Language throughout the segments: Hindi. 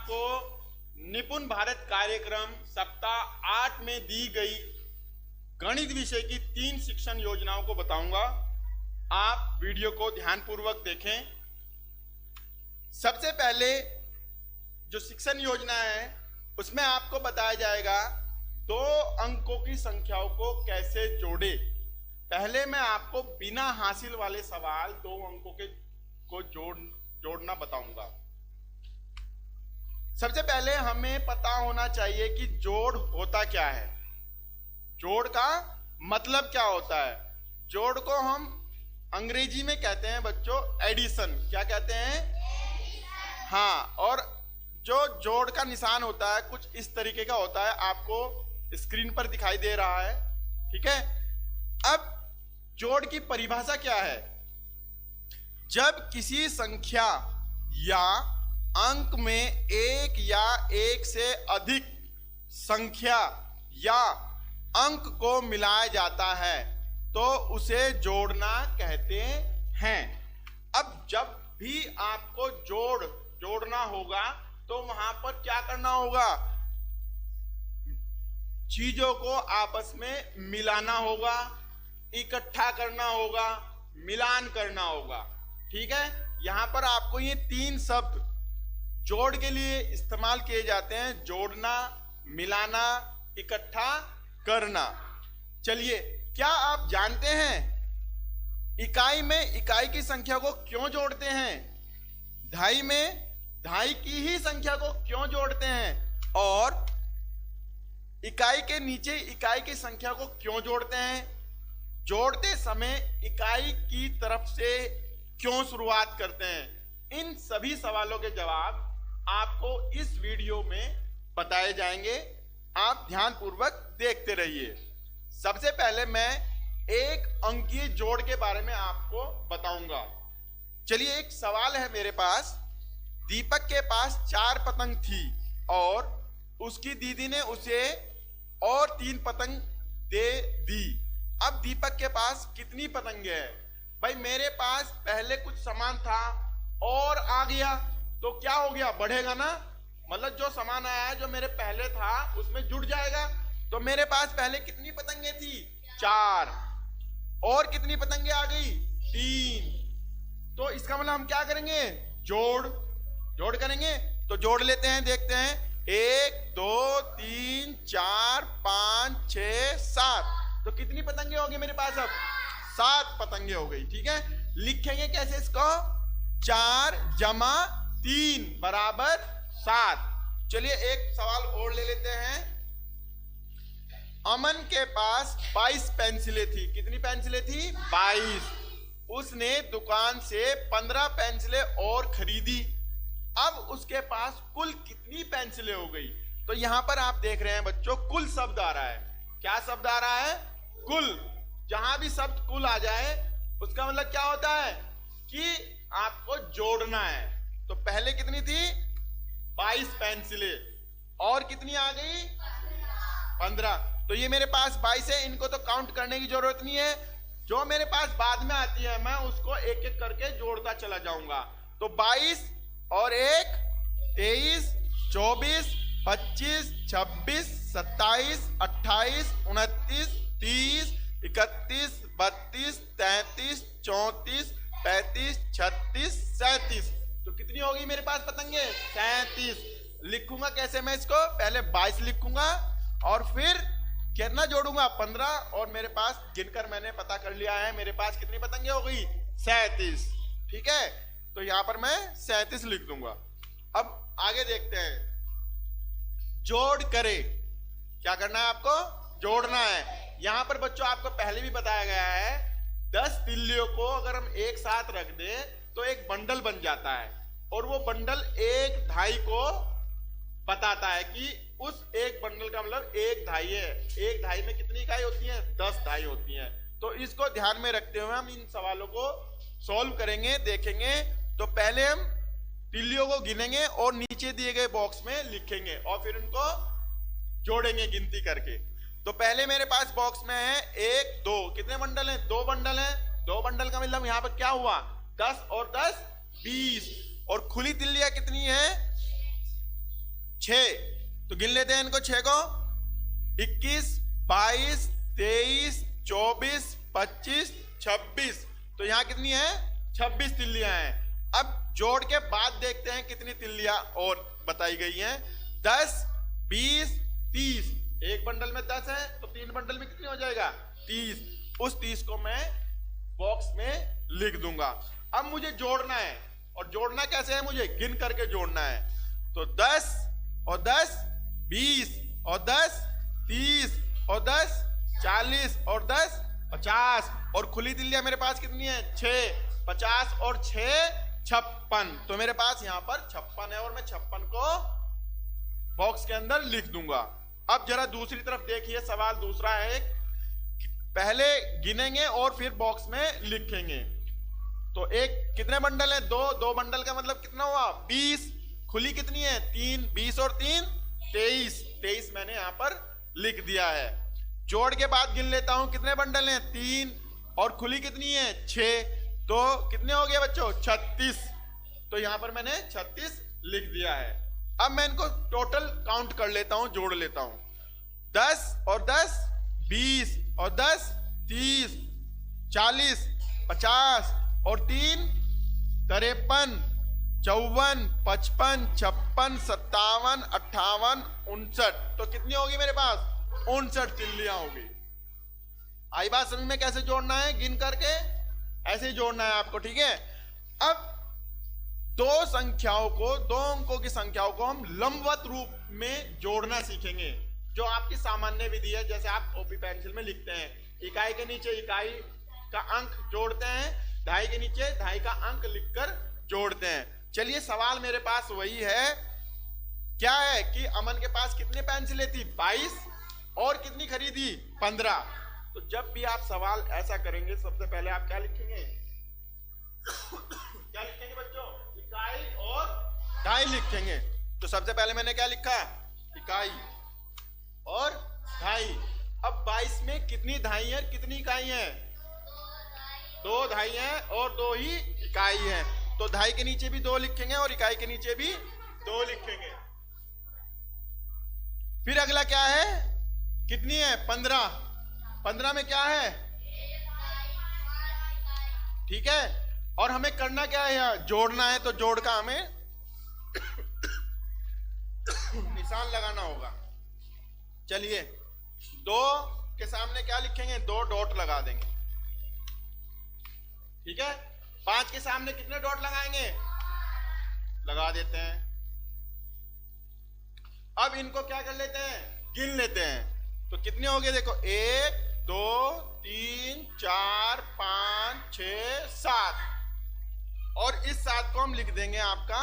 आपको निपुण भारत कार्यक्रम सप्ताह 8 में दी गई गणित विषय की 3 शिक्षण योजनाओं को बताऊंगा। आप वीडियो को ध्यानपूर्वक देखें। सबसे पहले जो शिक्षण योजना है उसमें आपको बताया जाएगा 2 अंकों की संख्याओं को कैसे जोड़े। पहले मैं आपको बिना हासिल वाले सवाल 2 अंकों को जोड़ना बताऊंगा। सबसे पहले हमें पता होना चाहिए कि जोड़ होता क्या है, जोड़ का मतलब क्या होता है। जोड़ को हम अंग्रेजी में कहते हैं बच्चों एडिशन। क्या कहते हैं? हाँ, और जो जोड़ का निशान होता है कुछ इस तरीके का होता है, आपको स्क्रीन पर दिखाई दे रहा है। ठीक है, अब जोड़ की परिभाषा क्या है? जब किसी संख्या या अंक में एक या एक से अधिक संख्या या अंक को मिलाया जाता है तो उसे जोड़ना कहते हैं। अब जब भी आपको जोड़ना होगा तो वहां पर क्या करना होगा? चीजों को आपस में मिलाना होगा, इकट्ठा करना होगा, मिलान करना होगा। ठीक है, यहां पर आपको ये 3 शब्द जोड़ के लिए इस्तेमाल किए जाते हैं: जोड़ना, मिलाना, इकट्ठा करना। चलिए, क्या आप जानते हैं इकाई में इकाई की संख्या को क्यों जोड़ते हैं? ढाई में ढाई की ही संख्या को क्यों जोड़ते हैं? और इकाई के नीचे इकाई की संख्या को क्यों जोड़ते हैं? जोड़ते समय इकाई की तरफ से क्यों शुरुआत करते हैं? इन सभी सवालों के जवाब आपको इस वीडियो में बताए जाएंगे। आप ध्यानपूर्वक देखते रहिए। सबसे पहले मैं एक अंकीय जोड़ के बारे में आपको बताऊंगा। चलिए, एक सवाल है मेरे पास। दीपक के पास 4 पतंग थी और उसकी दीदी ने उसे और 3 पतंग दे दी। अब दीपक के पास कितनी पतंगे हैं? भाई, मेरे पास पहले कुछ सामान था और आ गया तो क्या हो गया? बढ़ेगा ना। मतलब जो सामान आया है जो मेरे पहले था उसमें जुड़ जाएगा। तो मेरे पास पहले कितनी पतंगे थी? 4। और कितनी पतंगे आ गई? 3। तो इसका मतलब हम क्या करेंगे? जोड़ करेंगे। तो जोड़ लेते हैं, देखते हैं। 1 2 3 4 5 6 7। तो कितनी पतंगे होगी मेरे पास? अब 7 पतंगे हो गई। ठीक है, लिखेंगे कैसे इसको? 4 जमा 3 बराबर 7। चलिए, एक सवाल और ले लेते हैं। अमन के पास 22 पेंसिलें थी। कितनी पेंसिलें थी? 22। उसने दुकान से 15 पेंसिलें और खरीदी। अब उसके पास कुल कितनी पेंसिलें हो गई? तो यहां पर आप देख रहे हैं बच्चों, कुल शब्द आ रहा है। क्या शब्द आ रहा है? कुल। जहां भी शब्द कुल आ जाए उसका मतलब क्या होता है कि आपको जोड़ना है। तो पहले कितनी थी? 22 पेंसिलें और कितनी आ गई? 15। तो ये मेरे पास 22 है, इनको तो काउंट करने की जरूरत नहीं है। जो मेरे पास बाद में आती है मैं उसको एक एक करके जोड़ता चला जाऊंगा। तो 22 और 1 23 24 25 26 27 28 29 30 31 32 33 34 35 36 37। तो कितनी होगी मेरे पास पतंगे? 37। लिखूंगा कैसे मैं इसको? पहले 22 लिखूंगा और फिर कितना जोड़ूंगा? 15। और मेरे पास गिनकर मैंने पता कर लिया है मेरे पास कितनी पतंगे हो गई? 37। ठीक है, तो यहां पर मैं 37 लिख दूंगा। अब आगे देखते हैं। जोड़ करे। क्या करना है आपको? जोड़ना है। यहां पर बच्चों आपको पहले भी बताया गया है 10 तिल्लियों को अगर हम एक साथ रख दें तो एक बंडल बन जाता है और वो बंडल एक ढाई को बताता है कि उस एक बंडल का मतलब एक ढाई है। एक ढाई में कितनी इकाई होती है? 10 ढाई होती हैं। तो इसको ध्यान में रखते हुए हम इन सवालों को सॉल्व करेंगे, देखेंगे। तो पहले हम तिल्लियों को गिनेंगे और नीचे दिए गए बॉक्स में लिखेंगे और फिर उनको जोड़ेंगे गिनती करके। तो पहले मेरे पास बॉक्स में है 1 2। कितने बंडल हैं? 2 बंडल हैं। 2 बंडल का मतलब यहाँ पर क्या हुआ? 10 और 10 20। और खुली तिल्लियां कितनी है? 6, तो गिन लेते हैं इनको 6 को। 21, 22, 23, 24, 25, 26, तो यहाँ कितनी है? 26 तिल्लियां हैं। अब जोड़ के बाद देखते हैं कितनी तिल्लियां और बताई गई हैं। 10, 20, 30, एक बंडल में 10 है तो 3 बंडल में कितनी हो जाएगा? 30। उस 30 को मैं बॉक्स में लिख दूंगा। अब मुझे जोड़ना है, और जोड़ना कैसे है? मुझे गिन करके जोड़ना है। तो 10 और 10 20 और 10 30 और 10 40 और 10 50, और खुली तिल्लियां मेरे पास कितनी है? 6। 50 और 6 56, तो मेरे पास यहां पर 56 है और मैं 56 को बॉक्स के अंदर लिख दूंगा। अब जरा दूसरी तरफ देखिए, सवाल दूसरा है। पहले गिनेंगे और फिर बॉक्स में लिखेंगे। तो एक कितने बंडल है? 2 बंडल का मतलब कितना हुआ? 20। खुली कितनी है? 3। 20 और 3 23। 23 मैंने यहां पर लिख दिया है। जोड़ के बाद गिन लेता हूं कितने बंडल हैं? 3, और खुली कितनी है? 6, तो कितने हो गए बच्चों? 36। तो यहां पर मैंने 36 लिख दिया है। अब मैं इनको टोटल काउंट कर लेता हूं, जोड़ लेता हूं। 10 और 10 20 और 10 30 40 50 और 3 53 54 55 56 57 58 59, तो कितनी होगी मेरे पास? 59 तिल्लियां होगी। आई बात समझ में? कैसे जोड़ना है? गिन करके ऐसे ही जोड़ना है आपको, ठीक है। अब दो संख्याओं को, 2 अंकों की संख्याओं को हम लंबवत रूप में जोड़ना सीखेंगे, जो आपकी सामान्य विधि है। जैसे आप कॉपी पेंसिल में लिखते हैं, इकाई के नीचे इकाई का अंक जोड़ते हैं, दहाई के नीचे दहाई का अंक लिखकर जोड़ते हैं। चलिए, सवाल मेरे पास वही है। क्या है कि अमन के पास कितनी पेंसिलें थी? 22, और कितनी खरीदी? 15। तो जब भी आप सवाल ऐसा करेंगे, सबसे पहले आप क्या लिखेंगे? क्या लिखेंगे बच्चों? इकाई और दहाई लिखेंगे। तो सबसे पहले मैंने क्या लिखा? इकाई और दहाई। अब 22 में कितनी दहाई है, कितनी इकाई है? 2 दहाई है और 2 ही इकाई है। तो दहाई के नीचे भी 2 लिखेंगे और इकाई के नीचे भी 2 लिखेंगे। फिर अगला क्या है? कितनी है? 15। 15 में क्या है? ठीक है। और हमें करना क्या है? यहाँ जोड़ना है, तो जोड़ का हमें निशान लगाना होगा। चलिए, 2 के सामने क्या लिखेंगे? 2 डॉट लगा देंगे, ठीक है। 5 के सामने कितने डॉट लगाएंगे? लगा देते हैं। अब इनको क्या कर लेते हैं? गिन लेते हैं। तो कितने हो गए? देखो, 1 2 3 4 5 6 7, और इस 7 को हम लिख देंगे आपका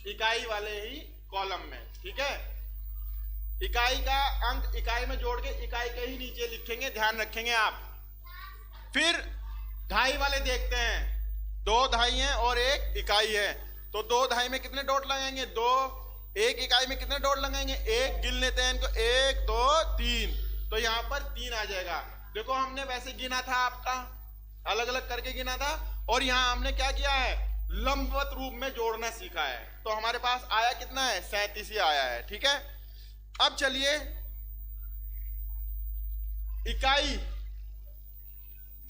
इकाई वाले ही कॉलम में, ठीक है। इकाई का अंक इकाई में जोड़ के इकाई के ही नीचे लिखेंगे, ध्यान रखेंगे आप। फिर दहाई वाले देखते हैं, 2 दहाई हैं और 1 इकाई है। तो 2 दहाई में कितने डॉट लगाएंगे? 2। 1 इकाई में कितने डॉट लगाएंगे? 1। गिन लेते हैं इनको, 1 2 3, तो यहाँ पर 3 आ जाएगा। देखो, हमने वैसे गिना था, आपका अलग अलग करके गिना था, और यहाँ हमने क्या किया है? लंबवत रूप में जोड़ना सीखा है। तो हमारे पास आया कितना है? 37 ही आया है, ठीक है। अब चलिए, इकाई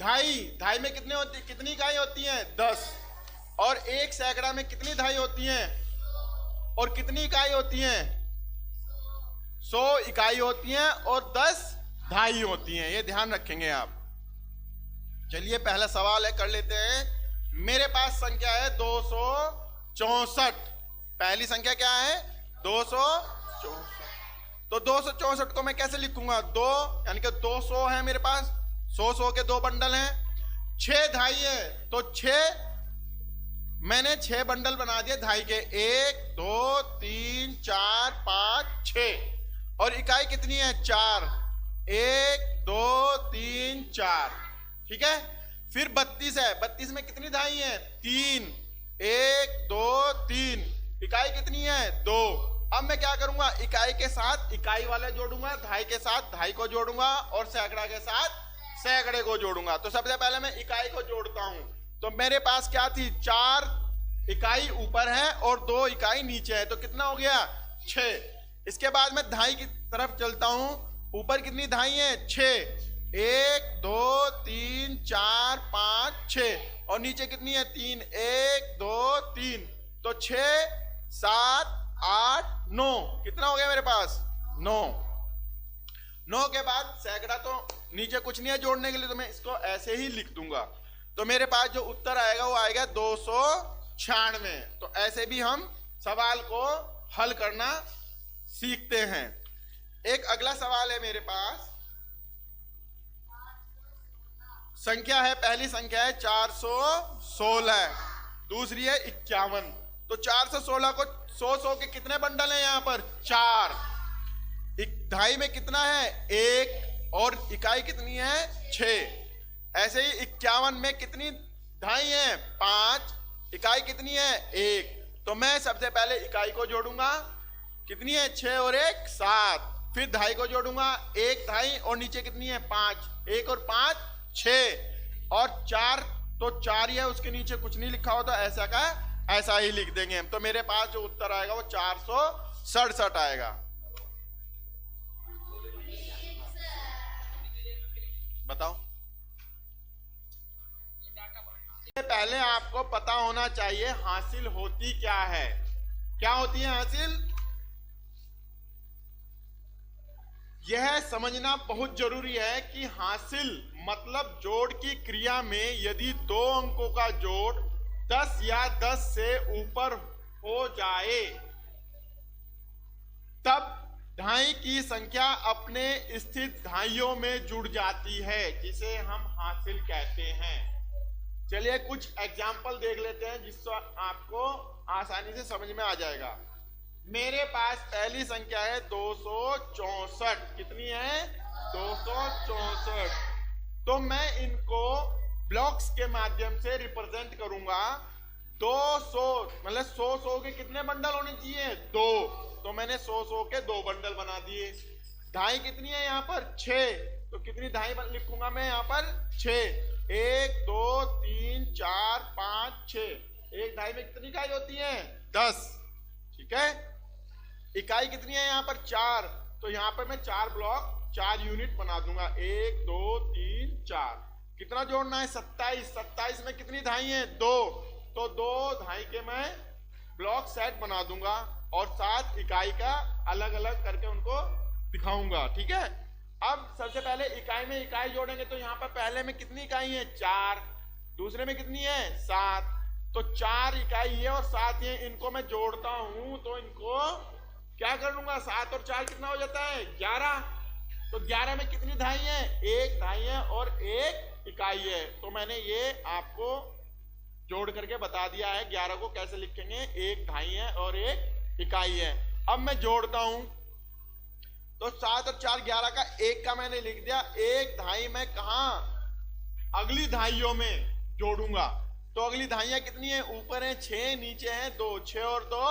दहाई, दहाई में कितनी इकाई होती है? 10। और 1 सैकड़ा में कितनी दहाई होती है? और कितनी इकाई होती है? 100 इकाई होती हैं और 10 दहाई होती हैं। ये ध्यान रखेंगे आप। चलिए, पहला सवाल है, कर लेते हैं। मेरे पास संख्या है 264। पहली संख्या क्या है? 264। तो 264 को मैं कैसे लिखूंगा? 2, यानी कि 200 है मेरे पास। 100 के 2 बंडल हैं। 6 दहाई है, तो 6 मैंने 6 बंडल बना दिए दहाई के। 1 2 3 4 5 6, और इकाई कितनी है? 4। 1 2 3 4, ठीक है। फिर 32 है। 32 में कितनी दहाई है? 3। 1 2 3, इकाई कितनी है? 2। अब मैं क्या करूंगा? इकाई के साथ इकाई वाले जोड़ूंगा, दहाई के साथ दहाई को जोड़ूंगा, और सैकड़ा के साथ सैकड़े को जोड़ूंगा। तो सबसे पहले मैं इकाई को जोड़ता हूं। तो मेरे पास क्या थी? 4 इकाई ऊपर है और 2 इकाई नीचे है। तो कितना हो गया? 6। इसके बाद मैं धाई की तरफ चलता हूं। ऊपर कितनी धाई है? 6। 1 2 3 4 5 6 और नीचे कितनी है? 3। 1 2 3 तो 6 7 8 9 कितना हो गया मेरे पास? 9। 9 के बाद सैकड़ा तो नीचे कुछ नहीं है जोड़ने के लिए, तो मैं इसको ऐसे ही लिख दूंगा। तो मेरे पास जो उत्तर आएगा वो आएगा 296। तो ऐसे भी हम सवाल को हल करना सीखते हैं। एक अगला सवाल है मेरे पास। संख्या है, पहली संख्या है 416, दूसरी है 51। तो 416 को 100 के कितने बंडल हैं यहाँ पर? 4। धाई में कितना है? 1 और इकाई कितनी है? 6। ऐसे ही 51 में कितनी धाई है? 5। इकाई कितनी है? 1। तो मैं सबसे पहले इकाई को जोड़ूंगा, कितनी है? 6 और 1 7। फिर धाई को जोड़ूंगा, 1 धाई और नीचे कितनी है? 5। 1 और 5 6 और 4 तो 4 ही है, उसके नीचे कुछ नहीं लिखा होता, ऐसा का ऐसा ही लिख देंगे हम। तो मेरे पास जो उत्तर आएगा वो 467 आएगा। बताओ। पहले आपको पता होना चाहिए हासिल होती क्या है। क्या होती है हासिल? यह समझना बहुत जरूरी है कि हासिल मतलब जोड़ की क्रिया में यदि 2 अंकों का जोड़ 10 या 10 से ऊपर हो जाए तब ढाई की संख्या अपने स्थित ढाइयों में जुड़ जाती है, जिसे हम हासिल कहते हैं। चलिए कुछ एग्जाम्पल देख लेते हैं जिससे आपको आसानी से समझ में आ जाएगा। मेरे पास पहली संख्या है 264। कितनी है? 264। तो मैं इनको ब्लॉक्स के माध्यम से रिप्रेजेंट करूंगा। 200 मतलब 100 के कितने बंडल होने चाहिए? 2। तो मैंने 100 के 2 बंडल बना दिए। ढाई कितनी है यहाँ पर? 6। तो कितनी ढाई लिखूंगा मैं यहाँ पर? 6। 1 2 3 4 5 6। एक ढाई में कितनी इकाई होती है? 10। ठीक है। इकाई कितनी है यहाँ पर? 4। तो यहाँ पर मैं 4 ब्लॉक 4 यूनिट बना दूंगा। 1 2 3 4। कितना जोड़ना है? 27। 27 में कितनी ढाई है? 2। तो 2 ढाई के मैं ब्लॉक सेट बना दूंगा और 7 इकाई का अलग अलग करके उनको दिखाऊंगा। ठीक है। अब सबसे पहले इकाई में इकाई जोड़ेंगे। तो यहाँ पर पहले में कितनी इकाई है? 4। दूसरे में कितनी है? 7। तो 4 इकाई है और 7 है, इनको मैं जोड़ता हूं तो इनको क्या कर लूंगा? 7 और 4 कितना हो जाता है? 11। तो 11 में कितनी ढाई है? 1 ढाई है और 1 इकाई है। तो मैंने ये आपको जोड़ करके बता दिया है 11 को कैसे लिखेंगे। 1 ढाई है और 1 इकाई है। अब मैं जोड़ता हूं तो 7 और 4 11 का 1 का मैंने लिख दिया। 1 ढाई मैं कहा? अगली ढाइयों में जोड़ूंगा। तो अगली ढाइयां कितनी है? ऊपर है 6, नीचे है 2। 6 और 2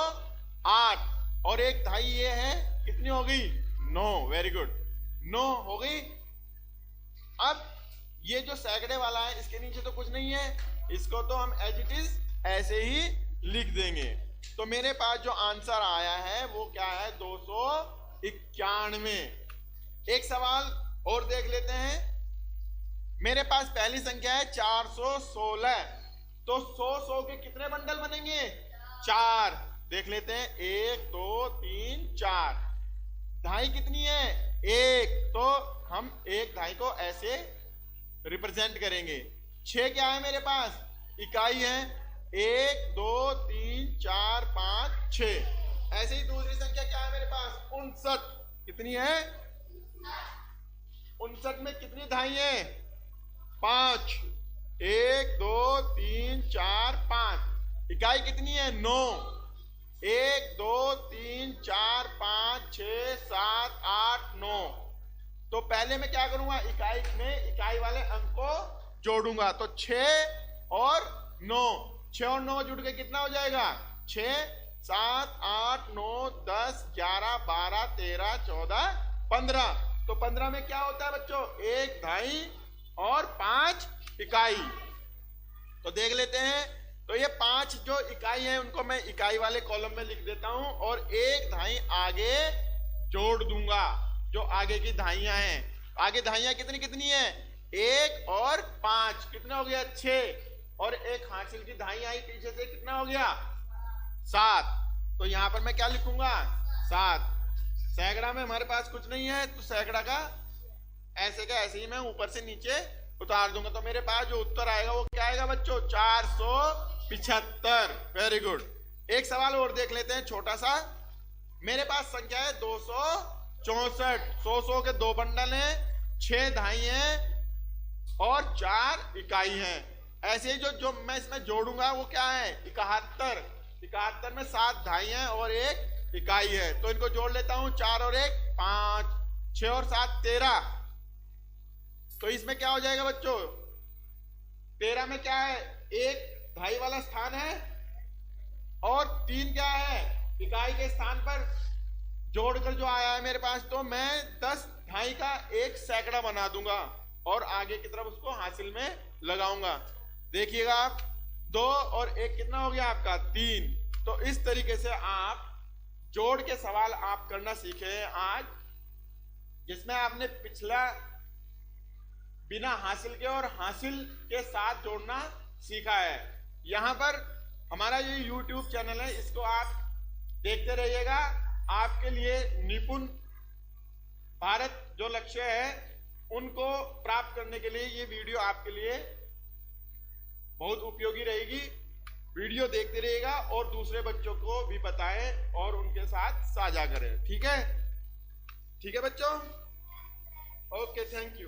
8 और 1 ढाई ये है, कितनी हो गई? 9। वेरी गुड, 9 हो गई। अब ये जो सैकड़े वाला है इसके नीचे तो कुछ नहीं है, इसको तो हम एज इट इज ऐसे ही लिख देंगे। तो मेरे पास जो आंसर आया है वो क्या है? 291। एक सवाल और देख लेते हैं। मेरे पास पहली संख्या है 416। तो 100 के कितने बंडल बनेंगे? 4। देख लेते हैं। 1 2 3 4। ढाई कितनी है? 1। तो हम 1 ढाई को ऐसे रिप्रेजेंट करेंगे। 6 क्या है मेरे पास? इकाई है। 1 2 3 4 5 6। ऐसे ही दूसरी संख्या क्या है मेरे पास? 59। कितनी है? 59 में कितनी ढाई है? 5। 1 2 3 4 5। इकाई कितनी है? 9। 1 2 3 4 5 6 7 8 9। तो पहले मैं क्या करूंगा? इकाई में इकाई वाले अंक को जोड़ूंगा। तो 6 और 9, 6 और 9 जुड़ के कितना हो जाएगा? 6 7 8 9 10 11 12 13 14 15। तो 15 में क्या होता है बच्चों? 1 ढाई और 5 इकाई। तो देख लेते हैं तो ये 5 जो इकाई है उनको मैं इकाई वाले कॉलम में लिख देता हूं और एक धाई आगे जोड़ दूंगा। जो आगे की धाइयां हैं, आगे धाइयां कितनी कितनी है, 1 और 5, कितना हो गया 6, और एक हासिल की धाई आई पीछे से, कितना हो गया 7। तो यहां पर मैं क्या लिखूंगा 7। सैकड़ा में हमारे पास कुछ नहीं है तो सैकड़ा का ऐसे ही मैं ऊपर से नीचे उतार दूंगा। तो मेरे पास जो उत्तर आएगा वो क्या आएगा बच्चों, 475। Very good. एक सवाल और देख लेते हैं छोटा सा। मेरे पास संख्या है 264। 100 के 2 बंडल हैं, 6 धाई हैं और 4 इकाई हैं। ऐसे ही जो मैं इसमें जोड़ूंगा वो क्या है 71। 71 में 7 धाई हैं और 1 इकाई है। तो इनको जोड़ लेता हूं, 4 और 1 5, 6 और 7 13। तो इसमें क्या हो जाएगा बच्चों, 13 में क्या है, 1 धाई वाला स्थान है और 3 क्या है इकाई के स्थान पर जोड़कर जो आया है मेरे पास। तो मैं 10 धाई का एक सैकड़ा बना दूंगा और आगे की तरफ उसको हासिल में लगाऊंगा। देखिएगा आप, 2 और 1 कितना हो गया आपका 3। तो इस तरीके से आप जोड़ के सवाल आप करना सीखे हैं आज, जिसमें आपने पिछला बिना हासिल के और हासिल के साथ जोड़ना सीखा है। यहां पर हमारा ये YouTube चैनल है, इसको आप देखते रहिएगा। आपके लिए निपुण भारत जो लक्ष्य है उनको प्राप्त करने के लिए ये वीडियो आपके लिए बहुत उपयोगी रहेगी। वीडियो देखते रहिएगा और दूसरे बच्चों को भी बताएं और उनके साथ साझा करें। ठीक है बच्चों, ओके, थैंक यू।